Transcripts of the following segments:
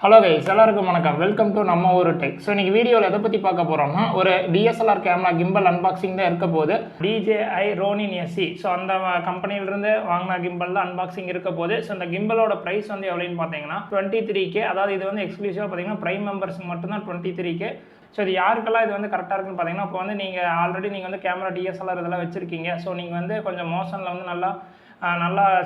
Hello guys, எல்லாருக்கும் வணக்கம். Welcome to நம்ம ஒரு டெக். ஸோ இன்னைக்கு வீடியோவில் எதை பற்றி பார்க்க போகிறோம்னா, ஒரு DSLR கேமரா கிம்பல் அன்பாக்சிங் தான் இருக்க போது. DJI Ronin-SC. ஸோ அந்த கம்பெனியிலிருந்து வாங்கின கிம்பல் தான் அன்பாக்சிங் இருக்க போது. ஸோ இந்த கிம்பலோட ப்ரைஸ் வந்து எவ்வளோன்னு பார்த்தீங்கன்னா 23K. அதாவது இது வந்து எக்ஸ்க்ளூசிவாக பார்த்தீங்கன்னா ப்ரைம் மெம்பர்ஸுக்கு மட்டும்தான் 23K. ஸோ இது யாருக்கெல்லாம் இது வந்து கரெக்டாக இருக்குன்னு பார்த்தீங்கன்னா, இப்போ வந்து நீங்கள் ஆல்ரெடி நீங்கள் வந்து கேமரா DSLR இதெல்லாம் வச்சுருக்கீங்க. ஸோ நீங்கள் வந்து கொஞ்சம் மோஷனில் வந்து நல்லா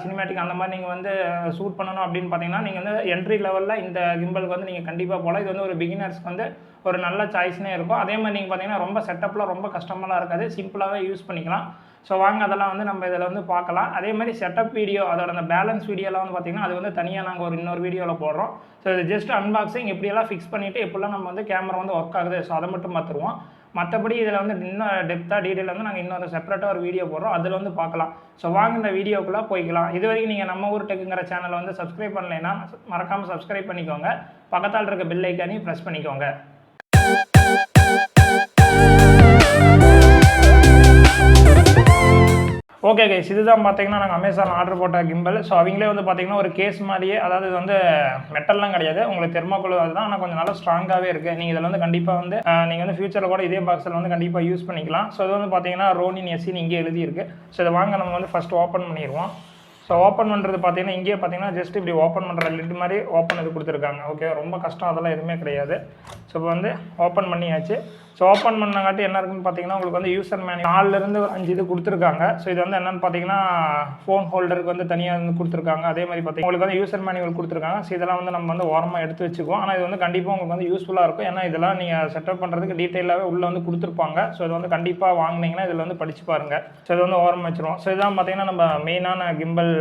சினிமேட்டிக் அந்த மாதிரி நீங்கள் வந்து ஷூட் பண்ணணும் அப்படின்னு பார்த்தீங்கன்னா, நீங்கள் வந்து என்ட்ரி லெவலில் இந்த கிம்பலுக்கு வந்து நீங்கள் கண்டிப்பாக போகலாம். இது வந்து ஒரு பிகினர்ஸ்க்கு வந்து ஒரு நல்ல சாய்ஸ்னே இருக்கும். அதே மாதிரி நீங்கள் பார்த்தீங்கன்னா ரொம்ப செட்டப்லாம் ரொம்ப கஷ்டமெல்லாம் இருக்காது, சிம்பிளாகவே யூஸ் பண்ணிக்கலாம். ஸோ வாங்க அதெல்லாம் வந்து நம்ம இதில் வந்து பார்க்கலாம். அதே மாதிரி செட்டப் வீடியோ, அதோட அந்த பேலன்ஸ் வீடியோலாம் வந்து பார்த்திங்கன்னா அது வந்து தனியாக நாங்கள் இன்னொரு வீடியோவில் போடுறோம். ஸோ இது ஜஸ்ட் அன்பாக்சிங் எப்படியெல்லாம் ஃபிக்ஸ் பண்ணிவிட்டு எப்படிலாம் நம்ம வந்து கேமரா வந்து ஒர்க் ஆகுது, ஸோ அதை மட்டும் பார்த்துருவோம். மற்றபடி இதில் வந்து இன்னும் டெப்த்தாக டீட்டெயில் வந்து நாங்கள் இன்னொரு செப்பரேட்டாக ஒரு வீடியோ போடுறோம், அதில் வந்து பார்க்கலாம். ஸோ வாங்க இந்த வீடியோக்குள்ளே போய்க்கலாம். இது வரைக்கும் நீங்கள் நம்ம ஊர் டெக்குங்கிற சேனலை வந்து சப்ஸ்கிரைப் பண்ணலைன்னா மறக்காமல் சப்ஸ்கிரைப் பண்ணிக்கோங்க. பக்கத்தால் இருக்க பெல் ஐக்கானையும் ப்ரெஸ் பண்ணிக்கோங்க. ஓகே கைஸ், இதுதான் பார்த்தீங்கன்னா நாங்கள் அமேசான் ஆர்டர் போட்ட கிம்பல். ஸோ அவங்களே வந்து பார்த்தீங்கன்னா ஒரு கேஸ் மாதிரியே, அதாவது இது வந்து மெட்டல்லாம் கிடையாது, உங்களுக்கு தெர்மாக்கோல் அதுதான், ஆனால் கொஞ்சம் நல்லா ஸ்ட்ராங்காகவே இருக்குது. நீங்கள் இதில் வந்து கண்டிப்பாக வந்து நீங்கள் வந்து ஃபியூச்சரில் கூட இதே பாக்ஸில் வந்து கண்டிப்பாக யூஸ் பண்ணிக்கலாம். ஸோ இது வந்து பார்த்தீங்கன்னா Ronin-SC இங்கே எழுதியிருக்கு. ஸோ இதை வாங்க நம்ம வந்து ஃபஸ்ட்டு ஓப்பன் பண்ணிடுவோம். ஸோ ஓப்பன் பண்ணுறது பார்த்தீங்கன்னா இங்கேயே பார்த்தீங்கன்னா ஜஸ்ட் இப்படி ஓப்பன் பண்ணுற லிட் மாதிரி ஓப்பன் இது கொடுத்துருக்காங்க. ஓகே, ரொம்ப கஷ்டம் அதெல்லாம் எதுவுமே கிடையாது. ஸோ இப்போ வந்து ஓப்பன் பண்ணியாச்சு. ஸோ ஓப்பன் பண்ணங்காட்டி என்ன இருக்குன்னு பார்த்தீங்கன்னா உங்களுக்கு வந்து யூசர் மேனுவல் 4லேருந்து 5 இது கொடுத்துருக்காங்க. ஸோ இது வந்து என்னென்னு பார்த்தீங்கன்னா ஃபோன் ஹோல்டருக்கு வந்து தனியாக வந்து கொடுத்துருக்காங்க. அதே மாதிரி பார்த்தீங்கன்னா உங்களுக்கு வந்து யூசர் மேனுவல் கொடுத்துருக்காங்க. ஸோ இதெல்லாம் வந்து நம்ம வந்து ஓரமாக எடுத்து வச்சுக்குவோம். ஆனால் இது வந்து கண்டிப்பாக உங்களுக்கு வந்து யூஸ்ஃபுல்லாக இருக்கும். ஏன்னா இதெல்லாம் நீங்கள் செட்டப் பண்ணுறதுக்கு டீட்டெயிலாகவே உள்ளே வந்து கொடுத்துருப்பாங்க. ஸோ இது வந்து கண்டிப்பாக வாங்கினீங்கன்னா இதில் வந்து படிச்சு பாருங்கள். ஸோ இது வந்து ஓரமாக வச்சுருவோம். ஸோ இதான் பார்த்தீங்கன்னா நம்ம மெயினான கிம்பல்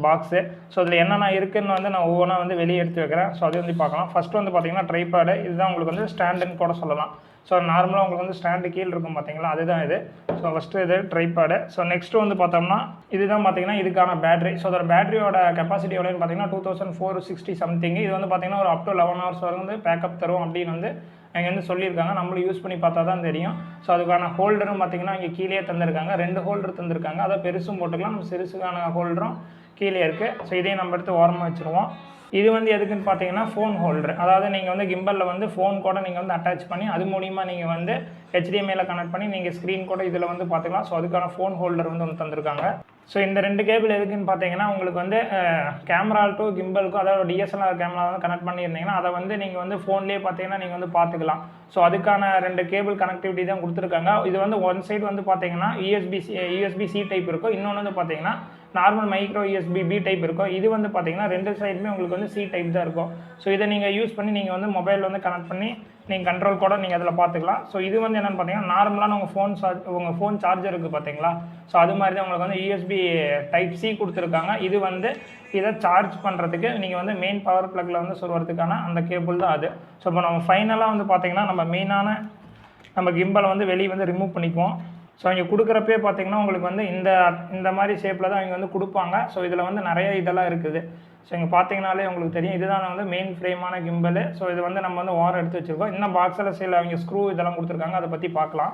பாக்ஸு. ஸோ இதில் என்னென்ன இருக்குதுன்னு வந்து நான் ஒவ்வொன்றா வந்து வெளியே எடுத்து வைக்கிறேன். ஸோ அது வந்து பார்க்கலாம். ஃபஸ்ட்டு வந்து பார்த்தீங்கன்னா ட்ரைபாடு. இதுதான் உங்களுக்கு வந்து ஸ்டாண்டுன்னு கூட சொல்லலாம். ஸோ நார்மலாக உங்களுக்கு வந்து ஸ்டாண்டு கீழே இருக்கும் பார்த்தீங்களா, அதுதான் இது. ஸோ ஃபஸ்ட்டு இது ட்ரைபாடு. ஸோ நெக்ஸ்ட்டு வந்து பார்த்தோம்னா இதுதான் பார்த்தீங்கன்னா இதுக்கான பேட்டரி. ஸோ அதோட பேட்டரியோட கெப்பாசிட்டி எவ்வளோன்னு பார்த்தீங்கன்னா 2460 சம்திங். இது வந்து பார்த்தீங்கன்னா ஒரு அப் டு 11 hours வரை வந்து பேக்கப் தரும் அப்படின்னு வந்து அங்கே வந்து சொல்லியிருக்காங்க. நம்மளும் யூஸ் பண்ணி பார்த்தா தான் தெரியும். ஸோ அதுக்கான ஹோல்டரும் பார்த்தீங்கன்னா இங்கே கீழே தந்திருக்காங்க. 2 ஹோல்டர் தந்திருக்காங்க. அதை பெருசும் போட்டுக்கலாம், நம்ம சிறுசுக்கான ஹோல்டரும் கீழே இருக்குது. ஸோ இதையும் நம்ம எடுத்து ஓரமாக வச்சுருவோம். இது வந்து எதுக்குன்னு பார்த்தீங்கன்னா ஃபோன் ஹோல்டர். அதாவது நீங்கள் வந்து கிம்பலில் வந்து ஃபோன் கூட நீங்கள் வந்து அட்டாச் பண்ணி அது மூலிமா நீங்கள் வந்து HDMIயில் கனெக்ட் பண்ணி நீங்கள் ஸ்க்ரீன் கூட இதில் வந்து பார்த்துக்கலாம். ஸோ அதுக்கான ஃபோன் ஹோல்டர் வந்து ஒன்று தந்திருக்காங்க. ஸோ இந்த 2 கேபிள் எதுக்குன்னு பார்த்தீங்கன்னா உங்களுக்கு வந்து கேமரா டு கிம்பலுக்கும், அதாவது DSLR கேமரா வந்து கனெக்ட் பண்ணியிருந்தீங்கன்னா அதை வந்து நீங்கள் வந்து ஃபோன்லேயே பார்த்தீங்கன்னா நீங்கள் வந்து பார்த்துக்கலாம். ஸோ அதுக்கான 2 கேபிள் கனெக்டிவிட்டி தான் கொடுத்துருக்காங்க. இது வந்து ஒன் சைடு வந்து பார்த்தீங்கன்னா USB-C டைப் இருக்கும், இன்னொன்று வந்து பார்த்தீங்கன்னா நார்மல் மைக்ரோ USB-B டைப் இருக்கும். இது வந்து பார்த்தீங்கன்னா 2 சைடுமே உங்களுக்கு வந்து C டைப் தான் இருக்கும். ஸோ இதை நீங்கள் யூஸ் பண்ணி நீங்கள் வந்து மொபைல் வந்து கனெக்ட் பண்ணி நீங்கள் கண்ட்ரோல் கூட நீங்கள் அதில் பார்த்துக்கலாம். ஸோ இது வந்து என்னென்னு பார்த்தீங்கன்னா நார்மலான உங்கள் ஃபோன் சார்ஜர் இருக்குது பார்த்தீங்களா, ஸோ அது மாதிரி தான் உங்களுக்கு வந்து USB டைப் C கொடுத்துருக்காங்க. இது வந்து இதை சார்ஜ் பண்ணுறதுக்கு நீங்கள் வந்து மெயின் பவர் ப்ளக்கில் வந்து சொல்கிறதுக்கான அந்த கேபிள் தான் அது. ஸோ இப்போ நம்ம ஃபைனலாக வந்து பார்த்தீங்கன்னா நம்ம மெயினான நம்ம கிம்பலை வந்து வெளியே வந்து ரிமூவ் பண்ணிக்குவோம். ஸோ அவங்க கொடுக்குறப்பே பார்த்தீங்கன்னா உங்களுக்கு வந்து இந்த மாதிரி ஷேப்பில் தான் அவங்க வந்து கொடுப்பாங்க. ஸோ இதில் வந்து நிறைய இதெல்லாம் இருக்குது. ஸோ இங்கே பார்த்தீங்கனாலே உங்களுக்கு தெரியும், இதுதான் வந்து மெயின் ஃப்ரேமான கிம்பல். ஸோ இது வந்து நம்ம வந்து ஓரம் எடுத்து வச்சுருக்கோம். இன்னும் பாக்ஸில் சில அவங்க ஸ்க்ரூ இதெல்லாம் கொடுத்துருக்காங்க, அதை பற்றி பார்க்கலாம்.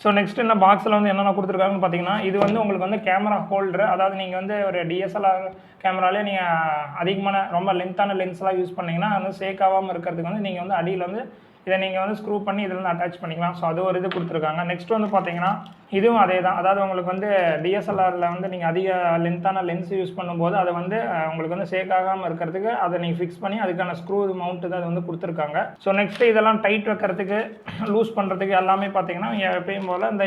ஸோ நெக்ஸ்ட் இந்த பாக்ஸில் வந்து என்னென்ன கொடுத்துருக்காங்கன்னு பார்த்தீங்கன்னா இது வந்து உங்களுக்கு வந்து கேமரா ஹோல்டரு. அதாவது நீங்கள் வந்து ஒரு DSLR கேமராலே நீங்கள் அதிகமான ரொம்ப லென்த்தான லென்ஸ்லாம் யூஸ் பண்ணிங்கன்னா வந்து ஷேக் ஆகாமல் இருக்கிறதுக்கு வந்து நீங்கள் வந்து அடியில் வந்து இதை நீங்கள் வந்து ஸ்க்ரூ பண்ணி இதில் வந்து அட்டாச் பண்ணிக்கலாம். ஸோ அது ஒரு இது கொடுத்துருக்காங்க. நெக்ஸ்ட் வந்து பார்த்தீங்கன்னா இதுவும் அதே தான். அதாவது உங்களுக்கு வந்து DSLRல வந்து நீங்கள் அதிக லென்த்தான லென்ஸ் யூஸ் பண்ணும்போது அதை வந்து உங்களுக்கு வந்து ஷேக் ஆகாமல் இருக்கிறதுக்கு அதை நீங்கள் ஃபிக்ஸ் பண்ணி அதுக்கான ஸ்க்ரூ மவுண்ட்டு தான் அது வந்து கொடுத்துருக்காங்க. ஸோ நெக்ஸ்ட்டு இதெல்லாம் டைட் வைக்கிறதுக்கு லூஸ் பண்ணுறதுக்கு எல்லாமே பார்த்தீங்கன்னா எப்பயும் போல் இந்த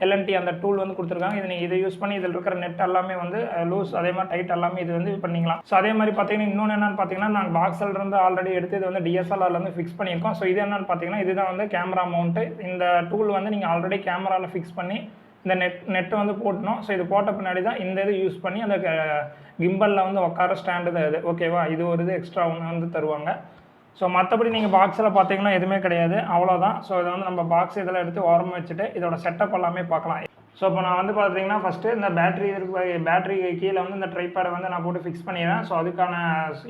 LNT அந்த டூல் வந்து கொடுத்துருக்காங்க. இது நீங்கள் இதை யூஸ் பண்ணி இதில் இருக்கிற நெட் எல்லாமே வந்து லூஸ், அதே மாதிரி டைட் எல்லாமே இது வந்து பண்ணிக்கலாம். ஸோ அதே மாதிரி பார்த்தீங்கன்னா இன்னொன்று என்னென்னு பார்த்தீங்கன்னா நாங்கள் பாக்ஸில் இருந்து ஆல்ரெடி எடுத்து இது வந்து DSLRல வந்து ஃபிக்ஸ் பண்ணியிருக்கோம். ஸோ இது என்னென்னு பார்த்தீங்கன்னா இதுதான் வந்து கேமரா மவுண்ட்டு. இந்த டூல் வந்து நீங்கள் ஆல்ரெடி கேமராவில் ஃபிக்ஸ் பண்ணி இந்த நெட்டை வந்து போட்டணும். ஸோ இது போட்ட பின்னாடி தான் இந்த இது யூஸ் பண்ணி அந்த கிம்பலில் வந்து உட்கார ஸ்டாண்டு தான் இது. ஓகேவா, இது ஒரு இது எக்ஸ்ட்ரா ஒன்று வந்து தருவாங்க. ஸோ மற்றபடி நீங்கள் பாக்ஸில் பார்த்தீங்கன்னா எதுவுமே கிடையாது, அவ்வளோதான். ஸோ இதை வந்து நம்ம பாக்ஸ் இதெல்லாம் எடுத்து ஓரமாக வச்சுட்டு இதோட செட்டப் எல்லாமே பார்க்கலாம். ஸோ இப்போ நான் வந்து பார்த்தீங்கன்னா ஃபஸ்ட்டு இந்த பேட்டரி கீழே வந்து இந்த ட்ரைபேடை வந்து நான் போட்டு ஃபிக்ஸ் பண்ணிடுறேன். ஸோ அதுக்கான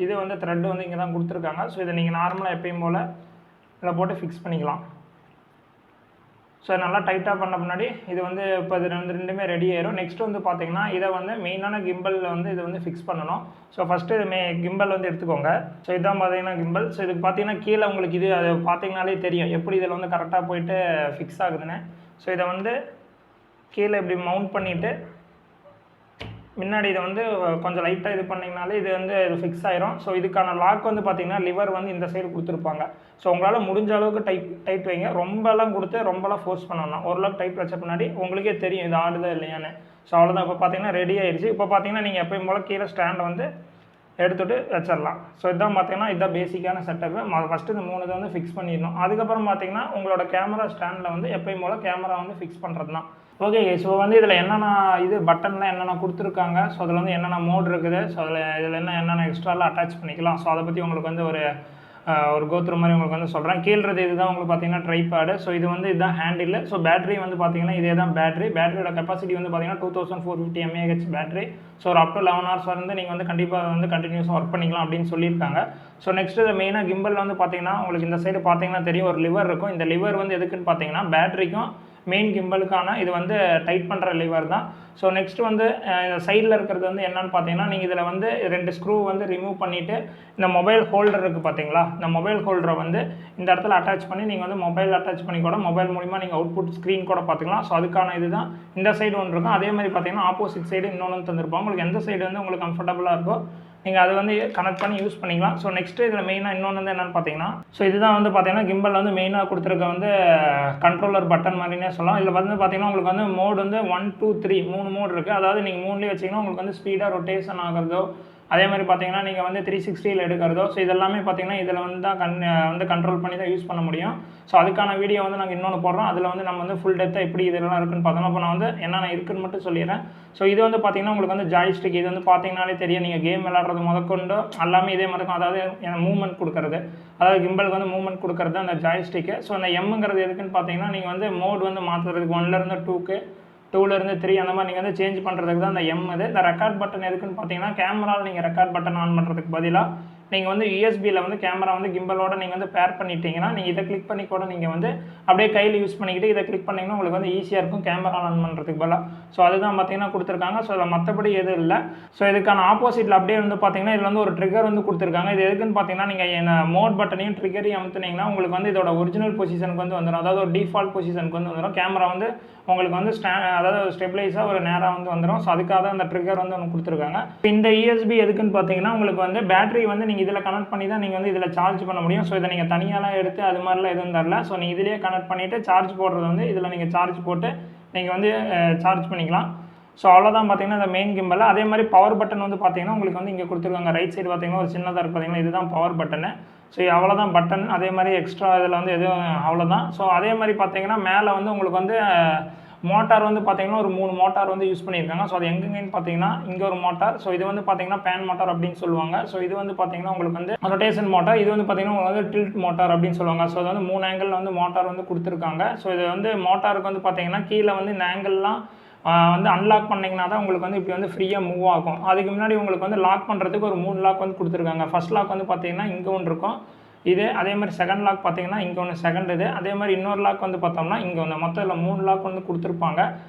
இது வந்து த்ரெட் வந்து இங்கே தான் கொடுத்துருக்காங்க. ஸோ இதை நீங்கள் நார்மலாக எப்பயும் போல் இதை போட்டு ஃபிக்ஸ் பண்ணிக்கலாம். ஸோ நல்லா டைட்டாக பண்ண முன்னாடி இது வந்து இப்போ இது ரெண்டுமே ரெடி ஆயிரும். நெக்ஸ்ட் வந்து பார்த்தீங்கன்னா இதை வந்து மெயினான கிம்பலில் வந்து இது வந்து ஃபிக்ஸ் பண்ணணும். ஸோ ஃபஸ்ட்டு இது கிம்பல் வந்து எடுத்துக்கோங்க. ஸோ இதுதான் பார்த்தீங்கன்னா கிம்பல். ஸோ இதுக்கு பார்த்தீங்கன்னா கீழே உங்களுக்கு இது அது பார்த்தீங்கனாலே தெரியும் எப்படி இதில் வந்து கரெக்டாக போயிட்டு ஃபிக்ஸ் ஆகுதுன்னு. ஸோ இதை வந்து கீழே இப்படி மவுண்ட் பண்ணிவிட்டு முன்னாடி இதை வந்து கொஞ்சம் லைட்டாக இது பண்ணிங்கனாலே இது வந்து ஃபிக்ஸ் ஆயிரும். ஸோ இதுக்கான லாக் வந்து பார்த்தீங்கன்னா லிவர் வந்து இந்த சைடு கொடுத்துருப்பாங்க. ஸோ உங்களால் முடிஞ்ச அளவுக்கு டைட் வைங்க. ரொம்பலாம் கொடுத்து ரொம்பலாம் ஃபோர்ஸ் பண்ணணும். ஓரளவுக்கு டைட் வச்ச பின்னாடி உங்களுக்கே தெரியும் இது ஆடுதா இல்லையான்னு. ஸோ அவ்வளோதான். இப்போ பார்த்தீங்கன்னா ரெடி ஆயிடுச்சு. இப்போ பார்த்தீங்கன்னா நீங்கள் எப்பயும் போல் கீழே ஸ்டாண்டை வந்து எடுத்துகிட்டு வச்சிடலாம். ஸோ இதான் பார்த்தீங்கன்னா இதுதான் பேசிக்கான செட்டப்பு. ஃபஸ்ட்டு இந்த 3 இதை வந்து ஃபிக்ஸ் பண்ணிடணும். அதுக்கப்புறம் பார்த்தீங்கன்னா உங்களோட கேமரா ஸ்டாண்டில் வந்து எப்பயும் போல் கேமரா வந்து ஃபிக்ஸ் பண்ணுறது தான். ஓகே. ஸோ வந்து இதில் என்னென்ன இது பட்டன்லாம் என்னென்ன கொடுத்துருக்காங்க, ஸோ அதில் வந்து என்னென்ன மோட் இருக்குது, ஸோ இதில் என்னென்ன எக்ஸ்ட்ராலாம் அட்டாச் பண்ணிக்கலாம். ஸோ அதை பற்றி உங்களுக்கு வந்து ஒரு கோத்ரூ மாதிரி உங்களுக்கு வந்து சொல்கிறேன். கீழ்றது இதுதான் உங்களுக்கு பார்த்தீங்கன்னா ட்ரைபேடு. ஸோ இது வந்து இதுதான் ஹேண்டில். ஸோ பேட்டரி வந்து பார்த்தீங்கன்னா இதே தான் பேட்டரியோட கெப்பாசிட்டி வந்து பார்த்தீங்கன்னா 2450 mAh பேட்டரி. ஸோ ஒரு அப் டு 11 hours வந்து நீங்கள் வந்து கண்டிப்பாக வந்து கண்டினியூஸாக ஒர்க் பண்ணிக்கலாம் அப்படின்னு சொல்லியிருக்காங்க. ஸோ நெக்ஸ்ட் இது மெயினாக கிம்பல் வந்து பார்த்தீங்கன்னா உங்களுக்கு இந்த சைடு பார்த்தீங்கன்னா தெரியும் ஒரு லிவர் இருக்கும். இந்த லிவர் வந்து எதுக்குன்னு பார்த்தீங்கன்னா பேட்டரிக்கும் மெயின் கிம்பலுக்கான இது வந்து டைட் பண்ணுற லிவர் தான். ஸோ நெக்ஸ்ட் வந்து இந்த சைடில் இருக்கிறது வந்து என்னன்னு பார்த்தீங்கன்னா நீங்கள் இதில் வந்து 2 ஸ்க்ரூ வந்து ரிமூவ் பண்ணிவிட்டு இந்த மொபைல் ஹோல்டர் இருக்குது பார்த்தீங்களா, இந்த மொபைல் ஹோல்டரை வந்து இந்த இடத்துல அட்டாச் பண்ணி நீங்கள் வந்து மொபைல் அட்டாச் பண்ணி கூட மொபைல் மூலிமா நீங்கள் அவுட்புட் ஸ்க்ரீன் கூட பார்த்துக்கலாம். ஸோ அதுக்கான இது தான் இந்த சைடு ஒன்று இருக்கும். அதே மாதிரி பார்த்தீங்கன்னா ஆப்போசிட் சைடு இன்னொன்று தந்துருப்போம். உங்களுக்கு எந்த சைடு வந்து உங்களுக்கு கம்ஃபர்டபுளாக இருக்கோ நீங்கள் அதை வந்து கனெக்ட் பண்ணி யூஸ் பண்ணிக்கலாம். ஸோ நெக்ஸ்ட்டு இதில் மெயினாக இன்னொன்று வந்து என்னென்னு பார்த்தீங்கன்னா ஸோ இதுதான் வந்து பார்த்தீங்கன்னா கிம்பல் வந்து மெயினாக கொடுத்துருக்க வந்து கண்ட்ரோலர் பட்டன் மாதிரினே சொல்லலாம். இதில் வந்து பார்த்தீங்கன்னா உங்களுக்கு வந்து மோட் வந்து 1 2 3 3 மோட் இருக்குது. அதாவது நீங்கள் 3லேயே வச்சிங்கன்னா உங்களுக்கு வந்து ஸ்பீடாக ரொட்டேஷன் ஆகிறதோ, அதே மாதிரி பார்த்தீங்கன்னா நீங்கள் வந்து 360 எடுக்கிறதோ, ஸோ இதெல்லாமே பார்த்தீங்கன்னா இதில் வந்து தான் வந்து கண்ட்ரோல் பண்ணி தான் யூஸ் பண்ண முடியும். ஸோ அதுக்கான வீடியோ வந்து நாங்கள் இன்னொன்று போடுறோம். அதில் வந்து நம்ம வந்து ஃபுல் டெப்த்தாக எப்படி இதெல்லாம் இருக்குன்னு பார்த்தோம்னா இப்போ நான் வந்து என்னென்ன இருக்குன்னு மட்டும் சொல்லிடுறேன். ஸோ இது வந்து பார்த்தீங்கன்னா உங்களுக்கு வந்து ஜாய்ஸ்டிக். இது வந்து பார்த்தீங்கன்னாலே தெரியும் நீங்கள் கேம் விளாட்றது முதற்கொண்டு எல்லாமே இதே மாதிரி இருக்கும். அதாவது மூவ்மெண்ட் கொடுக்குறது, அதாவது கிம்பலுக்கு வந்து மூவ்மெண்ட் கொடுக்குறது அந்த ஜாய்ஸ்டிக்கு. ஸோ அந்த எம்ங்கிறது எதுக்குன்னு பார்த்தீங்கன்னா நீங்கள் வந்து மோட் வந்து மாற்றுறதுக்கு 1லேருந்து 2க்கு 2லேருந்து 3 அந்த மாதிரி நீங்கள் வந்து சேஞ்ச் பண்ணுறதுக்கு தான் அந்த எம் இது. இந்த ரெக்கார்ட் பட்டன் எதுக்குன்னு பார்த்தீங்கன்னா கேமராவில் நீங்கள் ரெக்கார்ட் பட்டன் ஆன் பண்ணுறதுக்கு பதிலாக நீங்கள் வந்து யூஎஸ்பியில் வந்து கேமரா வந்து கிம்பலோட நீங்கள் வந்து பேர் பண்ணிட்டீங்கன்னா நீங்கள் இதை கிளிக் பண்ணி கூட நீங்கள் வந்து அப்படியே கையில் யூஸ் பண்ணிக்கிட்டு இதை கிளிக் பண்ணிங்கன்னா உங்களுக்கு வந்து ஈஸியாக இருக்கும் கேமரா ஆன் பண்ணுறதுக்கு பதிலாக. ஸோ அதுதான் பார்த்தீங்கன்னா கொடுத்துருக்காங்க. ஸோ இதில் மற்றபடி எதுவும் இல்லை. ஸோ இதுக்கான ஆப்போசிட்டில் அப்படியே வந்து பார்த்தீங்கன்னா இதில் வந்து ஒரு ட்ரிகர் வந்து கொடுத்துருக்காங்க. இது எதுக்குன்னு பார்த்தீங்கன்னா நீங்கள் இந்த மோட் பட்டனையும் ட்ரிகரையும் அமுத்துனீங்கன்னா உங்களுக்கு வந்து இதோட ஒரிஜினல் பொசிஷனுக்கு வந்து வந்துடும். அதாவது ஒரு டிஃபால்ட் பொசிஷனுக்கு வந்து வந்துடும். கேமரா வந்து உங்களுக்கு வந்து அதாவது ஸ்டெபிளைஸாக ஒரு நேராக வந்து வந்துடும். ஸோ அதுக்காக தான் அந்த ட்ரிகர் வந்து ஒன்று கொடுத்துருக்காங்க. இந்த யூஎஸ்பி எதுக்குன்னு பார்த்தீங்கன்னா உங்களுக்கு வந்து பேட்டரி வந்து நீங்கள் இதில் கனெக்ட் பண்ணி தான் நீங்கள் வந்து இதில் சார்ஜ் பண்ண முடியும். ஸோ இதை நீங்கள் தனியாலாம் எடுத்து அது மாதிரிலாம் எதுவும் தரல. ஸோ நீங்கள் இதிலேயே கனெக்ட் பண்ணிவிட்டு சார்ஜ் போடுறது வந்து இதில் நீங்கள் சார்ஜ் போட்டு நீங்கள் வந்து சார்ஜ் பண்ணிக்கலாம். ஸோ அவ்வளோதான் பார்த்தீங்கன்னா இந்த மெயின் கிம்பல். அதே மாதிரி பவர் பட்டன் வந்து பார்த்தீங்கன்னா உங்களுக்கு வந்து இங்கே கொடுத்துருக்காங்க. ரைட் சைடு பார்த்தீங்கன்னா ஒரு சின்னதாக இருக்குது பார்த்தீங்கன்னா இதுதான் பவர் பட்டனு. ஸோ அவ்வளோதான் பட்டன். அதே மாதிரி எக்ஸ்ட்ரா இதில் வந்து எதுவும் அவ்வளோதான். ஸோ அதே மாதிரி பார்த்தீங்கன்னா மேலே வந்து உங்களுக்கு வந்து மோட்டார் வந்து பார்த்தீங்கன்னா ஒரு 3 மோட்டார் வந்து யூஸ் பண்ணியிருக்காங்க. ஸோ அது எங்கெங்கன்னு பார்த்தீங்கன்னா இங்கே ஒரு மோட்டார். ஸோ இது வந்து பார்த்தீங்கன்னா பேன் மோட்டார் அப்படின்னு சொல்லுவாங்க. ஸோ இது வந்து பார்த்தீங்கன்னா உங்களுக்கு வந்து ரொட்டேஷன் மோட்டார். இது வந்து பார்த்தீங்கன்னா உங்களுக்கு வந்து டில்ட் மோட்டார் அப்படின்னு சொல்லுவாங்க. ஸோ அது வந்து 3 ஆங்கிள் வந்து மோட்டார் வந்து கொடுத்துருக்காங்க. ஸோ இது வந்து மோட்டாருக்கு வந்து பார்த்தீங்கன்னா கீழே வந்து இந்த ஆங்கிள்லாம் வந்து அன்லாக் பண்ணிங்கன்னா தான் உங்களுக்கு வந்து இப்படி வந்து ஃப்ரீயாக மூவ் ஆகும். அதுக்கு முன்னாடி உங்களுக்கு வந்து லாக் பண்ணுறதுக்கு ஒரு 3 லாக் வந்து கொடுத்துருக்காங்க. ஃபர்ஸ்ட் லாக் வந்து பார்த்தீங்கன்னா இங்கே ஒன்று இருக்கும் இது. அதே மாதிரி செகண்ட் லாக் பார்த்தீங்கன்னா இங்கே ஒன்று செகண்ட் இது. அதே மாதிரி இன்னொரு லாக் வந்து பார்த்தோம்னா இங்கே ஒன்று மொத்தம் இல்லை 3 லாக் வந்து கொடுத்துருப்பாங்க.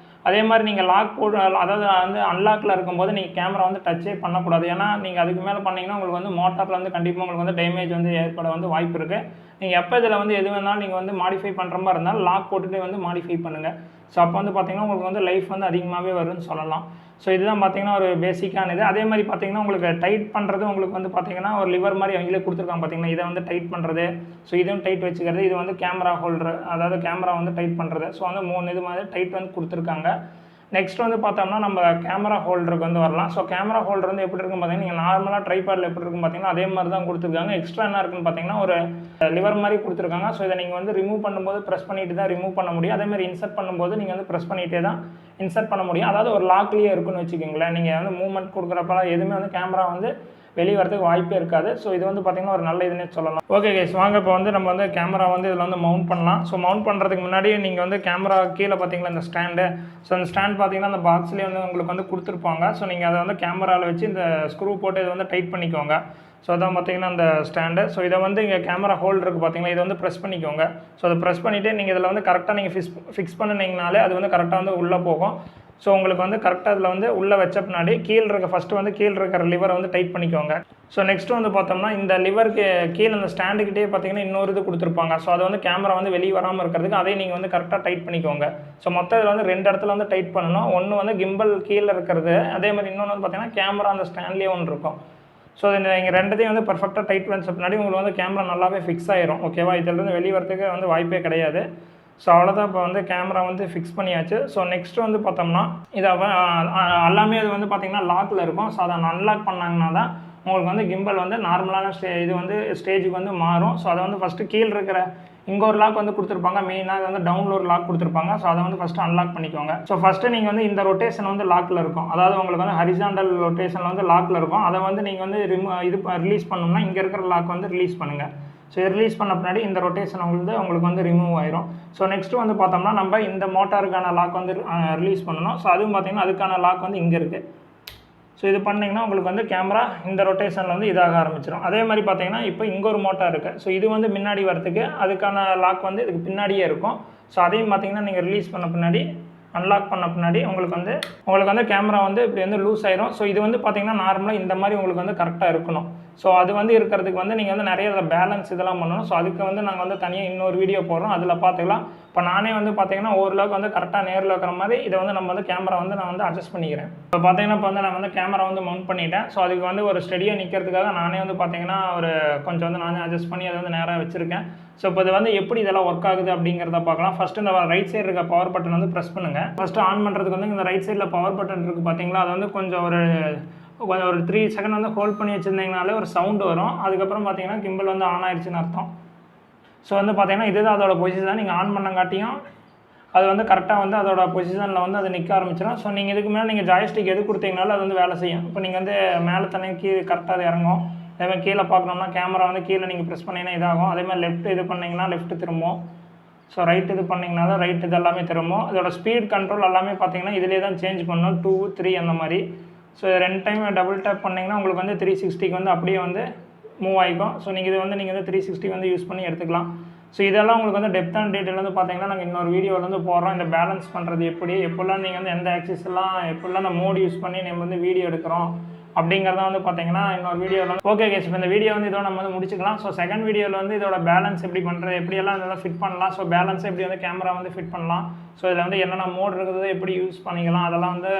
அதே மாதிரி நீங்கள் லாக் போடு அதாவது வந்து அன்லாக்கில் இருக்கும்போது நீங்கள் கேமரா வந்து டச்சே பண்ணக்கூடாது. ஏன்னா நீங்கள் அதுக்கு மேலே பண்ணிங்கன்னா உங்களுக்கு வந்து மோட்டாரில் வந்து கண்டிப்பாக உங்களுக்கு வந்து டேமேஜ் வந்து ஏற்பட வந்து வாய்ப்பு இருக்குது. நீங்கள் எப்போ இதில் வந்து எது வேணாலும் நீங்கள் வந்து மாடிஃபை பண்ணுற மாதிரி இருந்தாலும் லாக் போட்டுகிட்டே வந்து மாடிஃபை பண்ணுங்கள். ஸோ அப்போ வந்து பார்த்தீங்கன்னா உங்களுக்கு வந்து லைஃப் வந்து அதிகமாகவே வரும்னு சொல்லலாம். ஸோ இதுதான் பார்த்தீங்கன்னா ஒரு பேசிக்கான இது. அதே மாதிரி பார்த்தீங்கன்னா உங்களுக்கு டைட் பண்ணுறது உங்களுக்கு வந்து பார்த்தீங்கன்னா ஒரு லிவர் மாதிரி அவங்களே கொடுத்துருக்காங்க பார்த்தீங்கன்னா இதை வந்து டைட் பண்ணுறது. ஸோ இதுவும் டைட் வச்சுக்கிறது. இது வந்து கேமரா ஹோல்டர், அதாவது கேமரா வந்து டைட் பண்ணுறது. ஸோ வந்து 3 இது மாதிரி டைட் வந்து கொடுத்துருக்காங்க. நெக்ஸ்ட் வந்து பார்த்தோம்னா நம்ம கேமரா ஹோல்டருக்கு வந்து வரலாம். ஸோ கேமரா ஹோல்டர் வந்து எப்படி இருக்குன்னு பார்த்தீங்கன்னா நீங்கள் நார்மலாக ட்ரைபாடில் எப்படி இருக்குன்னு பார்த்தீங்கன்னா அதே மாதிரி தான் கொடுத்துருக்காங்க. எக்ஸ்ட்ரா என்ன இருக்குன்னு பார்த்தீங்கன்னா ஒரு லிவர் மாதிரி கொடுத்துருக்காங்க. ஸோ இதை நீங்கள் வந்து ரிமூவ் பண்ணும்போது ப்ரெஸ் பண்ணிட்டு தான் ரிமூவ் பண்ண முடியும். அதே மாதிரி இன்சர்ட் பண்ணும்போது நீங்கள் வந்து ப்ரெஸ் பண்ணிகிட்டே தான் இன்சர்ட் பண்ண முடியும். அதாவது ஒரு லாக்லேயே இருக்குன்னு வச்சுக்கோங்களேன். நீங்கள் வந்து மூவ்மெண்ட் கொடுக்குறப்பெல்லாம் எதுவுமே வந்து கேமரா வந்து வெளியே வரதுக்கு வாய்ப்பே இருக்காது. ஸோ இது வந்து பார்த்திங்கன்னா ஒரு நல்ல இதுன்னே சொல்லலாம். ஓகே கைஸ், வாங்க இப்போ வந்து நம்ம வந்து கேமரா வந்து இதில் வந்து மவுண்ட் பண்ணலாம். ஸோ மவுண்ட் பண்ணுறதுக்கு முன்னாடி நீங்கள் வந்து கேமரா கீழே பார்த்தீங்களா இந்த ஸ்டாண்டு. ஸோ அந்த ஸ்டாண்ட் பார்த்தீங்கன்னா அந்த பாக்ஸ்லேயே வந்து உங்களுக்கு வந்து கொடுத்துருப்பாங்க. ஸோ நீங்கள் அதை வந்து கேமராவில் வச்சு இந்த ஸ்க்ரூ போட்டு இதை வந்து டைட் பண்ணிக்கோங்க. ஸோ அதான் பார்த்தீங்கன்னா அந்த ஸ்டாண்டு. ஸோ இதை வந்து இங்கே கேமரா ஹோல்டர் இருக்குது பார்த்தீங்களா, இதை வந்து ப்ரெஸ் பண்ணிக்கோங்க. ஸோ அதை ப்ரெஸ் பண்ணிவிட்டு நீங்கள் இதில் வந்து கரெக்டாக நீங்கள் ஃபிக்ஸ் பண்ணினீங்கனாலே அது வந்து கரெக்டாக வந்து உள்ளே போகும். ஸோ உங்களுக்கு வந்து கரெக்டாக இதில் வந்து உள்ளே வச்ச பின்னாடி ஃபஸ்ட்டு வந்து கீழே இருக்கிற லிவரை வந்து டைட் பண்ணிக்கோங்க. ஸோ நெக்ஸ்ட்டு வந்து பார்த்தோம்னா இந்த லிவருக்கு கீழே அந்த ஸ்டாண்டுக்கிட்டே பார்த்தீங்கன்னா இன்னொரு இது கொடுத்துருப்பாங்க. ஸோ அதை வந்து கேமரா வந்து வெளியே வராமல் இருக்கிறதுக்கு அதையும் நீங்கள் வந்து கரெக்டாக டைட் பண்ணிக்கோங்க. ஸோ மொத்தம் இதில் வந்து 2 இடத்துல வந்து டைட் பண்ணணும். ஒன்று வந்து கிம்பல் கீழே இருக்கிறது, அதே மாதிரி இன்னொன்று வந்து பார்த்தீங்கன்னா கேமரா அந்த ஸ்டாண்ட்லேயே ஒன்று இருக்கும். ஸோ நீங்கள் 2த்தையும் வந்து பர்ஃபெக்டாக டைட் பண்ண பின்னாடி உங்களுக்கு வந்து கேமரா நல்லாவே ஃபிக்ஸ் ஆயிரும். ஓகேவா, இதிலேருந்து வெளியே வரதுக்கு வந்து வாய்ப்பே கிடையாது. ஸோ அவ்வளோதான், இப்போ வந்து கேமரா வந்து ஃபிக்ஸ் பண்ணியாச்சு. ஸோ நெக்ஸ்ட்டு வந்து பார்த்தோம்னா இதை எல்லாமே அது வந்து பார்த்திங்கன்னா லாக்கில் இருக்கும். ஸோ அதை அன்லாக் பண்ணாங்கன்னா தான் உங்களுக்கு வந்து கிம்பல் வந்து நார்மலான இது வந்து ஸ்டேஜுக்கு வந்து மாறும். ஸோ அதை வந்து ஃபஸ்ட்டு கீழே இருக்கிற இங்கே ஒரு லாக் வந்து கொடுத்துருப்பாங்க, மெயினாக வந்து டவுனில் ஒரு லாக் கொடுத்துருப்பாங்க. ஸோ அதை வந்து ஃபஸ்ட்டு அன்லாக் பண்ணிக்கோங்க. ஸோ ஃபஸ்ட்டு நீங்கள் வந்து இந்த ரொட்டேஷன் வந்து லாக்கில் இருக்கும், அதாவது உங்களுக்கு வந்து ஹரிசாண்டல் ரொட்டேஷனில் வந்து லாக்கில் இருக்கும். அதை வந்து நீங்கள் வந்து ரிலீஸ் பண்ணணும்னா இங்கே இருக்கிற லாக் வந்து ரிலீஸ் பண்ணுங்கள். ஸோ இது ரிலீஸ் பண்ண பின்னாடி இந்த ரொட்டேஷன் உங்களுக்கு வந்து ரிமூவ் ஆயிரும். ஸோ நெக்ஸ்ட்டு வந்து பார்த்தோம்னா நம்ம இந்த மோட்டாருக்கான லாக் வந்து ரிலீஸ் பண்ணணும். ஸோ அதுவும் பார்த்தீங்கன்னா அதுக்கான லாக் வந்து இங்கே இருக்குது. ஸோ இது பண்ணிங்கன்னா உங்களுக்கு வந்து கேமரா இந்த ரொட்டேஷனில் வந்து இதாக ஆரம்பிச்சிடும். அதே மாதிரி பார்த்தீங்கன்னா இப்போ இங்கே ஒரு மோட்டார் இருக்குது. ஸோ இது வந்து முன்னாடி வரத்துக்கு அதுக்கான லாக் வந்து இதுக்கு பின்னாடியே இருக்கும். ஸோ அதையும் பார்த்தீங்கன்னா நீங்கள் ரிலீஸ் பண்ண பின்னாடி அன்லாக் பண்ண பின்னாடி உங்களுக்கு வந்து கேமரா வந்து இப்படி வந்து லூஸ் ஆயிரும். ஸோ இது வந்து பார்த்தீங்கன்னா நார்மலாக இந்த மாதிரி உங்களுக்கு வந்து கரெக்டாக இருக்கணும். ஸோ அது வந்து இருக்கிறதுக்கு வந்து நீங்கள் வந்து நிறைய பேலன்ஸ் இதெல்லாம் பண்ணணும். ஸோ அதுக்கு வந்து நாங்கள் வந்து தனியாக இன்னொரு வீடியோ போடுறோம், அதில் பார்த்துக்கலாம். இப்போ நானே வந்து பார்த்தீங்கன்னா ஓரளவுக்கு வந்து கரெக்டாக நேரில் இருக்கிற மாதிரி இதை வந்து நம்ம வந்து கேமரா வந்து நான் வந்து அட்ஜஸ்ட் பண்ணிக்கிறேன். இப்போ பார்த்தீங்கன்னா இப்போ வந்து நான் வந்து கேமரா வந்து மவுண்ட் பண்ணிட்டேன். ஸோ அதுக்கு வந்து ஒரு ஸ்டெடியாக நிற்கிறதுக்காக நானே வந்து பார்த்தீங்கன்னா ஒரு கொஞ்சம் வந்து நானே அட்ஜஸ்ட் பண்ணி அதை வந்து நேராக வச்சுருக்கேன். ஸோ இப்போ இது வந்து எப்படி இதெல்லாம் ஒர்க் ஆகுது அப்படிங்கிறத பார்க்கலாம். ஃபஸ்ட்டு இந்த ரைட் சைடு இருக்க பவர் பட்டன் வந்து ப்ரெஸ் பண்ணுங்கள். ஃபஸ்ட்டு ஆன் பண்ணுறதுக்கு வந்து இந்த ரைட் சைடில் பவர் பட்டன் இருக்குது பார்த்தீங்களா, அது வந்து கொஞ்சம் ஒரு 3 செகண்ட் வந்து ஹோல்ட் பண்ணி வச்சுருந்தீங்கனாலே ஒரு சவுண்டு வரும். அதுக்கப்புறம் பார்த்தீங்கன்னா கிம்பல் வந்து ஆன் ஆயிடுச்சுன்னு அர்த்தம். ஸோ வந்து பார்த்தீங்கன்னா இதுதான் அதோட பொசிஷன். நீங்கள் ஆன் பண்ணங்காட்டியும் அது வந்து கரெக்டாக வந்து அதோட பொசிஷனில் வந்து அது நிற்க ஆரம்பிச்சிடும். ஸோ நீங்கள் இதுக்கு மேலே நீங்கள் ஜாய்ஸ்டிக் எது கொடுத்தீங்கனாலும் அது வந்து வேலை செய்யும். இப்போ நீங்கள் வந்து மேலே தண்ணி கீழே கரெக்டாக அது இறங்கும். அதேமாதிரி கீழே பார்க்கணும்னா கேமரா வந்து கீழே நீங்கள் ப்ரெஸ் பண்ணிங்கன்னா இதாகும். அதேமாதிரி லெஃப்ட் இது பண்ணிங்கன்னா லெஃப்ட் திரும்பும். ஸோ ரைட் இது பண்ணிங்கனாலும் ரைட் இது எல்லாமே திரும்பும். இதோட ஸ்பீட் கண்ட்ரோல் எல்லாமே பார்த்தீங்கன்னா இதிலே தான் சேஞ்ச் பண்ணணும், 2, 3 அந்த மாதிரி. ஸோ 2 டைம் டபுள் டேப் பண்ணிங்கன்னா உங்களுக்கு வந்து 360க்கு வந்து அப்படியே வந்து மூவ் ஆகிக்கும். ஸோ நீங்கள் இது வந்து நீங்கள் வந்து 360 வந்து யூஸ் பண்ணி எடுத்துக்கலாம். ஸோ இதெல்லாம் உங்களுக்கு வந்து டெப்த் அண்ட் டீட்டெயில் வந்து பார்த்தீங்கன்னா நாங்கள் இன்னொரு வீடியோவில் வந்து போடுறோம். இந்த பேலன்ஸ் பண்ணுறது எப்படிலாம் நீங்கள் வந்து எந்த ஆக்சிஸ்லாம் எப்படிலாம் அந்த மோட் யூஸ் பண்ணி நம்ம வந்து வீடியோ எடுக்கிறோம் அப்படிங்கிறத வந்து பார்த்தீங்கன்னா இன்னொரு வீடியோவில் வந்து ஓகே கேஸ். இப்போ இந்த வீடியோ வந்து இதோட நம்ம வந்து முடிச்சுக்கலாம். ஸோ செகண்ட் வீடியோவில் வந்து இதோட பேலன்ஸ் எப்படி பண்ணுறது, எப்படியெல்லாம் இதெல்லாம் ஃபிட் பண்ணலாம், ஸோ பேலன்ஸை எப்படி வந்து கேமரா வந்து ஃபிட் பண்ணலாம், ஸோ இதில் வந்து என்னென்ன மோட் இருக்குது எப்படி யூஸ் பண்ணிக்கலாம், அதெல்லாம் வந்து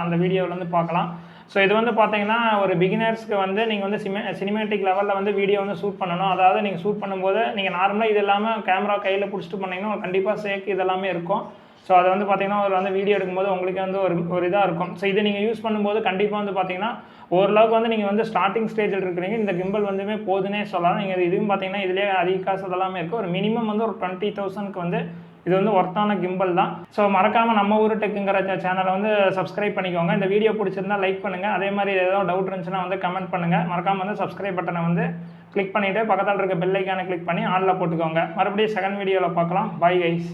அந்த வீடியோவில் வந்து பார்க்கலாம். ஸோ இது வந்து பார்த்தீங்கன்னா ஒரு பிகினர்ஸ்க்கு வந்து நீங்கள் வந்து சினிமேட்டிக் லெவலில் வந்து வீடியோ வந்து ஷூட் பண்ணணும். அதாவது நீங்கள் ஷூட் பண்ணும்போது நீங்கள் நார்மலாக இது இல்லாமல் கேமரா கையில் பிடிச்சிட்டு பண்ணிங்கன்னா கண்டிப்பாக சேக் இதெல்லாமே இருக்கும். ஸோ அதை வந்து பார்த்தீங்கன்னா ஒரு வந்து வீடியோ எடுக்கும்போது உங்களுக்கு வந்து ஒரு இதாக இருக்கும். ஸோ இதை நீங்கள் யூஸ் பண்ணும்போது கண்டிப்பாக வந்து பார்த்தீங்கன்னா ஓரளவுக்கு வந்து நீங்கள் வந்து ஸ்டார்டிங் ஸ்டேஜில் இருக்கிறீங்க, இந்த கிம்பல் வந்துமே போதுன்னே சொல்லலாம். நீங்கள் இதுவும் பார்த்தீங்கன்னா இதிலே அதிக காசு அதெல்லாமே இருக்குது. ஒரு மினிமம் வந்து ஒரு 20,000க்கு வந்து இது வந்து ஒர்த்தான கிம்பல் தான். ஸோ மறக்காமல் நம்ம ஊர் டெக்குங்கிற சேனலை வந்து சப்ஸ்கிரைப் பண்ணிக்கோங்க. இந்த வீடியோ பிடிச்சிருந்தா லைக் பண்ணுங்கள். அதே மாதிரி ஏதாவது டவுட் இருந்துச்சுன்னா வந்து கமெண்ட் பண்ணுங்கள். மறக்காமல் வந்து சப்ஸ்கிரைப் பட்டனை வந்து கிளிக் பண்ணிவிட்டு பக்கத்தில் இருக்க பெல் ஐக்கானை கிளிக் பண்ணி ஆனில் போட்டுக்கோங்க. மறுபடியும் செகண்ட் வீடியோவில் பார்க்கலாம். Bye guys.